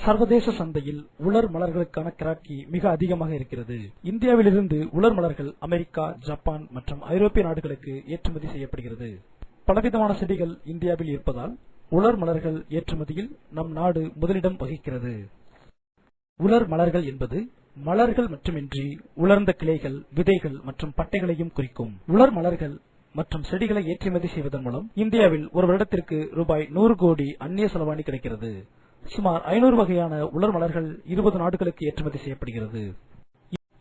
சர்வதேச சந்தையில் உலர் மலர்களுக்கான கிராக்கி மிக அதிகமாக இருக்கிறது. இந்தியாவிலிருந்து உலர் மலர்கள் அமெரிக்கா, ஜப்பான் மற்றும் ஐரோப்பிய நாடுகளுக்கு ஏற்றுமதி செய்யப்படுகிறது. பலவிதமான செடிகள் இந்தியாவில் இருப்பதால் உலர் மலர்கள் ஏற்றுமதியில் நம் நாடு முதலிடம் வகிக்கிறது. உலர் மலர்கள் என்பது மலர்கள் மட்டுமின்றி உலர்ந்த கிளைகள், விதைகள் மற்றும் பட்டைகளையும் குறிக்கும். உலர் மலர்கள் மற்றும் செடிகளை ஏற்றுமதி செய்வதன் மூலம் இந்தியாவில் ஒரு வருடத்திற்கு ரூபாய் 100 கோடி அந்நிய செலவாணி கிடைக்கிறது. சுமார் 500 வகையான உலர் மலர்கள் 20 நாடுகளுக்கு ஏற்றுமதி செய்யப்படுகிறது.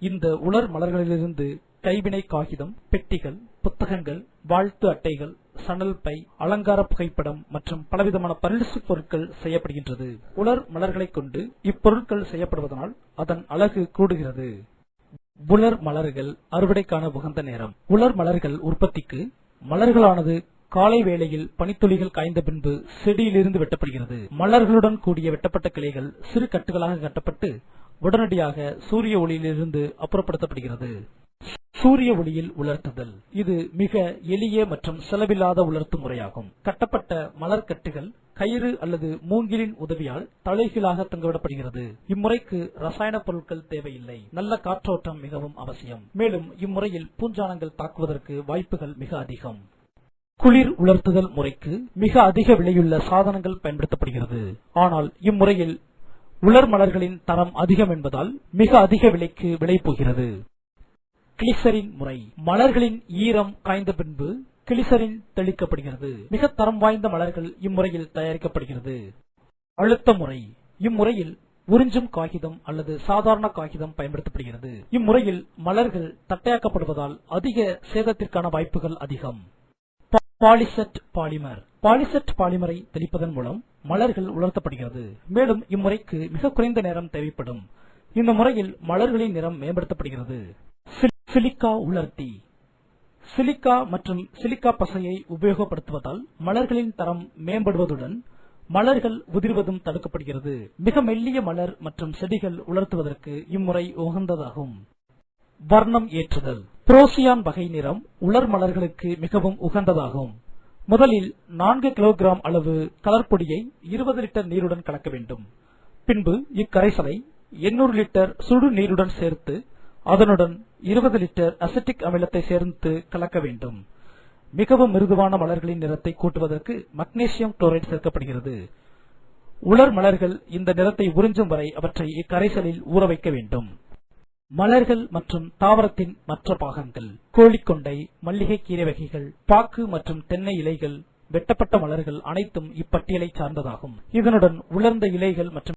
இந்த உலர் மலர்களிலிருந்து கைவினை காகிதம், பெட்டிகள், புத்தகங்கள், வாழ்த்து அட்டைகள், சணல் பை, அலங்கார புகைப்படம் மற்றும் பலவிதமான பரிசு பொருட்கள் செய்யப்படுகின்றது. உலர் மலர்களை கொண்டு இப்பொருட்கள் செய்யப்படுவதனால் அதன் அழகு கூடுகிறது. உலர் மலர்கள் அறுவடைக்கான உகந்த நேரம். உலர் மலர்கள் உற்பத்திக்கு மலர்களானது காலை வேளையில் பனித்துளிகள் காய்ந்த பின்பு செடியிலிருந்து வெட்டப்படுகிறது. மலர்களுடன் கூடிய வெட்டப்பட்ட கிளைகள் சிறு கட்டுகளாக கட்டப்பட்டு உடனடியாக சூரிய ஒளியிலிருந்து அப்புறப்படுத்தப்படுகிறது. சூரிய ஒளியில் உலர்த்துதல் இது மிக எளிய மற்றும் செலவில்லாத உலர்த்தும் முறையாகும். கட்டப்பட்ட மலர் கட்டுகள் கயிறு அல்லது மூங்கிலின் உதவியால் தலைகீழாக தொங்கவிடப்படுகிறது. இம்முறைக்கு ரசாயன பொருட்கள் தேவையில்லை. நல்ல காற்றோட்டம் மிகவும் அவசியம். மேலும் இம்முறையில் பூஞ்சானங்கள் தாக்குவதற்கு வாய்ப்புகள் மிக அதிகம். குளிர் உலர்த்துதல் முறைக்கு மிக அதிக விலையுள்ள சாதனங்கள் பயன்படுத்தப்படுகிறது. ஆனால் இம்முறையில் உலர் மலர்களின் தரம் அதிகம் என்பதால் மிக அதிக விலைக்கு விலை போகிறது. கிளிசரின் முறை. மலர்களின் ஈரம் காய்ந்த பின்பு கிளிசரின் தெளிக்கப்படுகிறது. மிக தரம் வாய்ந்த மலர்கள் இம்முறையில் தயாரிக்கப்படுகிறது. அழுத்த முறை. இம்முறையில் உறிஞ்சும் காகிதம் அல்லது சாதாரண காகிதம் பயன்படுத்தப்படுகிறது. இம்முறையில் மலர்கள் தட்டையாக்கப்படுவதால் அதிக சேதத்திற்கான வாய்ப்புகள் அதிகம். பாலிசெட் பாலிமர். பாலிசெட் பாலிமரை தெளிப்பதன் மூலம் மலர்கள் உலர்த்தப்படுகிறது. மேலும் இம்முறைக்கு மிக குறைந்த நேரம் தேவைப்படும். இந்த முறையில் மலர்களின் நிறம் மேம்படுத்தப்படுகிறது. சிலிக்கா உலர்த்தி. சிலிக்கா மற்றும் சிலிக்கா பசையை உபயோகப்படுத்துவதால் மலர்களின் தரம் மேம்படுவதுடன் மலர்கள் உதிர்வதும் தடுக்கப்படுகிறது. மிக மெல்லிய மலர் மற்றும் செடிகள் உலர்த்துவதற்கு இம்முறை உகந்ததாகும். வர்ணம் ஏற்றுதல். புரோசியான் வகை நிறம் உலர் மலர்களுக்கு மிகவும் உகந்ததாகும். முதலில் 4 கிலோகிராம் அளவு கலர்பொடியை 20 லிட்டர் நீருடன் கலக்க வேண்டும். பின்பு இக்கரைசலை 800 லிட்டர் சுடு நீருடன் சேர்த்து அதனுடன் 20 லிட்டர் அசிட்டிக் அமிலத்தை சேர்த்து கலக்க வேண்டும். மிகவும் மிருதுவான மலர்களின் நிறத்தை கூட்டுவதற்கு மக்னீசியம் குளோரைடு சேர்க்கப்படுகிறது. உலர் மலர்கள் இந்த நிறத்தை உறிஞ்சும் வரை அவற்றை இக்கரைசலில் ஊற வைக்க வேண்டும். மலர்கள் மற்றும் தாவரத்தின் மற்ற பாகங்கள். கோழிக்கொண்டை, மல்லிகை கீரை வகைகள், பாக்கு மற்றும் தென்னை இலைகள், வெட்டப்பட்ட மலர்கள் அனைத்தும் இப்பட்டியலை சார்ந்ததாகும். இதனுடன் உலர்ந்த இலைகள் மற்றும்